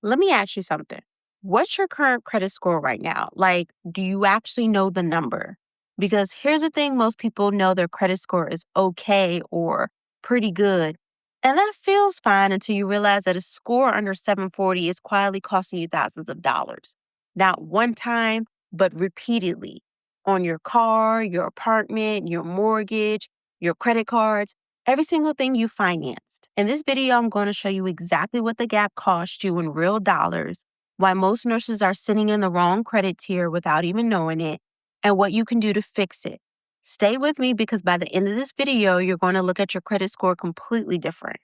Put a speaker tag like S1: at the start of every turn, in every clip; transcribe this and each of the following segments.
S1: Let me ask you something. What's your current credit score right now? Like, do you actually know the number? Because here's the thing, most people know their credit score is okay or pretty good. And that feels fine until you realize that a score under 740 is quietly costing you thousands of dollars. Not one time, but repeatedly on your car, your apartment, your mortgage, your credit cards, every single thing you financed. In this video, I'm going to show you exactly what the gap cost you in real dollars, why most nurses are sitting in the wrong credit tier without even knowing it, and what you can do to fix it. Stay with me because by the end of this video, you're going to look at your credit score completely different.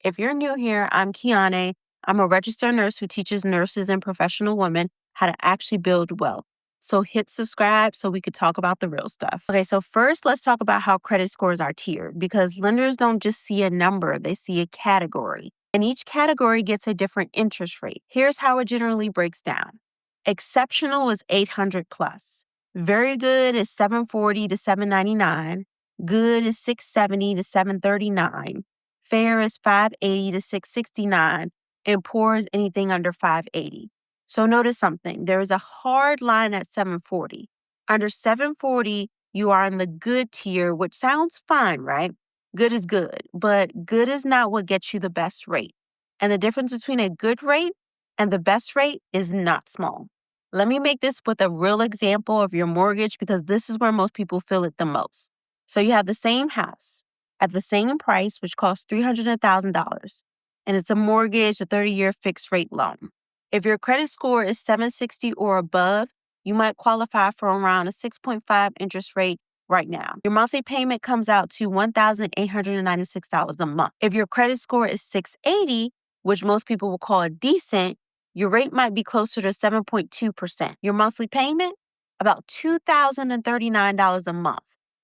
S1: If you're new here, I'm Kiyane. I'm a registered nurse who teaches nurses and professional women how to actually build wealth. So hit subscribe so we could talk about the real stuff. Okay, so first let's talk about how credit scores are tiered because lenders don't just see a number, they see a category. And each category gets a different interest rate. Here's how it generally breaks down. Exceptional is 800 plus. Very good is 740 to 799. Good is 670 to 739. Fair is 580 to 669. And poor is anything under 580. So notice something. There is a hard line at 740. Under 740, you are in the good tier, which sounds fine, right? Good is good, but good is not what gets you the best rate. And the difference between a good rate and the best rate is not small. Let me make this with a real example of your mortgage because this is where most people feel it the most. So you have the same house at the same price, which costs $300,000, and it's a mortgage, a 30-year fixed rate loan. If your credit score is 760 or above, you might qualify for around a 6.5 interest rate right now. Your monthly payment comes out to $1,896 a month. If your credit score is 680, which most people will call decent, your rate might be closer to 7.2%. Your monthly payment? About $2,039 a month.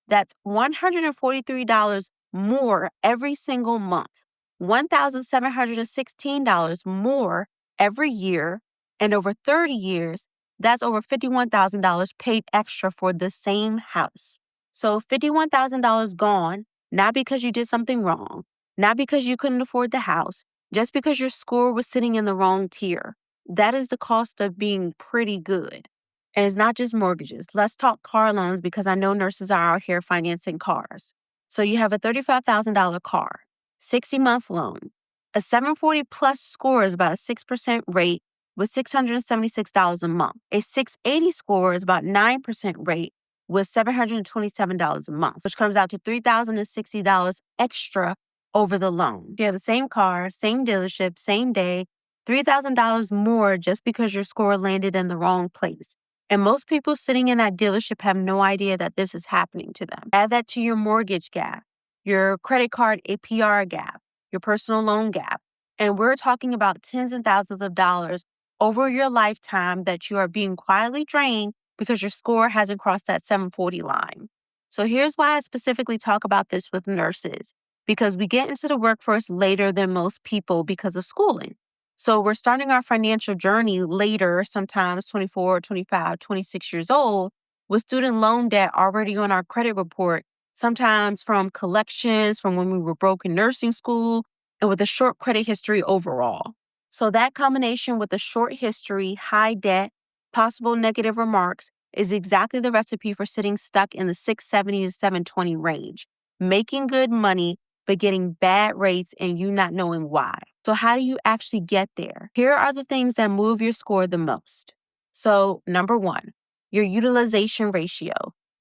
S1: That's $143 more every single month. $1,716 more every year, and over 30 years, that's over $51,000 paid extra for the same house. So $51,000 gone, not because you did something wrong, not because you couldn't afford the house, just because your score was sitting in the wrong tier. That is the cost of being pretty good. And it's not just mortgages. Let's talk car loans because I know nurses are out here financing cars. So you have a $35,000 car, 60-month loan. A 740 plus score is about a 6% rate with $676 a month. A 680 score is about 9% rate with $727 a month, which comes out to $3,060 extra over the loan. You have the same car, same dealership, same day, $3,000 more just because your score landed in the wrong place. And most people sitting in that dealership have no idea that this is happening to them. Add that to your mortgage gap, your credit card APR gap, your personal loan gap. And we're talking about tens and thousands of dollars over your lifetime that you are being quietly drained because your score hasn't crossed that 740 line. So here's why I specifically talk about this with nurses, because we get into the workforce later than most people because of schooling. So we're starting our financial journey later, sometimes 24, 25, 26 years old, with student loan debt already on our credit report, sometimes from collections from when we were broke in nursing school, and with a short credit history overall. So that combination with a short history, high debt, possible negative remarks is exactly the recipe for sitting stuck in the 670 to 720 range, making good money, but getting bad rates and you not knowing why. So how do you actually get there? Here are the things that move your score the most. So number one, your utilization ratio.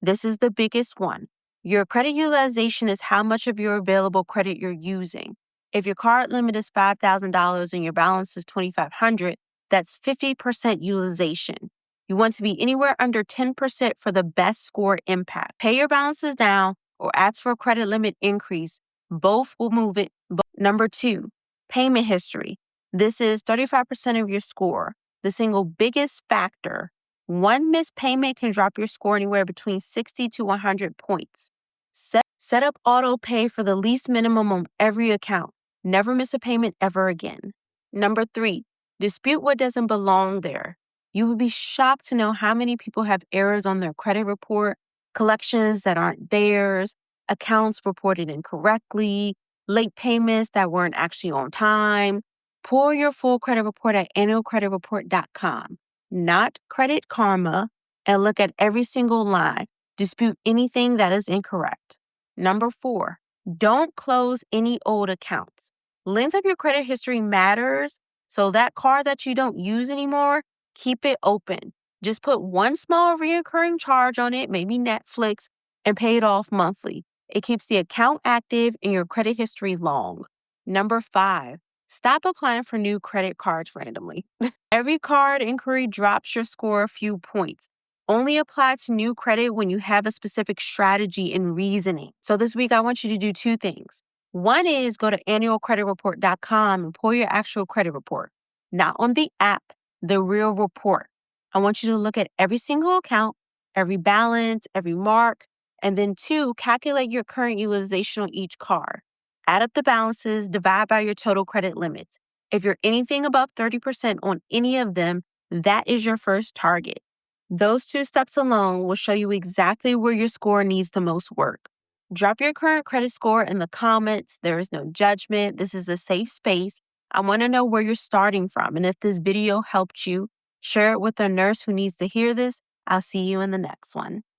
S1: This is the biggest one. Your credit utilization is how much of your available credit you're using. If your card limit is $5,000 and your balance is $2,500, that's 50% utilization. You want to be anywhere under 10% for the best score impact. Pay your balances down or ask for a credit limit increase. Both will move it. Number two, payment history. This is 35% of your score, the single biggest factor. One missed payment can drop your score anywhere between 60 to 100 points. Set up auto pay for the least minimum on every account. Never miss a payment ever again. Number three, dispute what doesn't belong there. You would be shocked to know how many people have errors on their credit report, collections that aren't theirs, accounts reported incorrectly, late payments that weren't actually on time. Pull your full credit report at annualcreditreport.com, not Credit Karma, and look at every single line. Dispute anything that is incorrect. Number 4, don't close any old accounts. Length of your credit history matters, so that card that you don't use anymore, keep it open. Just put one small recurring charge on it, maybe Netflix, and pay it off monthly. It keeps the account active and your credit history long. Number 5, stop applying for new credit cards randomly. Every card inquiry drops your score a few points. Only apply to new credit when you have a specific strategy and reasoning. So this week, I want you to do 2 things. One is go to annualcreditreport.com and pull your actual credit report. Not on the app, the real report. I want you to look at every single account, every balance, every mark, and then 2, calculate your current utilization on each card. Add up the balances, divide by your total credit limits. If you're anything above 30% on any of them, that is your first target. Those 2 steps alone will show you exactly where your score needs the most work. Drop your current credit score in the comments. There is no judgment. This is a safe space. I want to know where you're starting from. And if this video helped you, share it with a nurse who needs to hear this. I'll see you in the next one.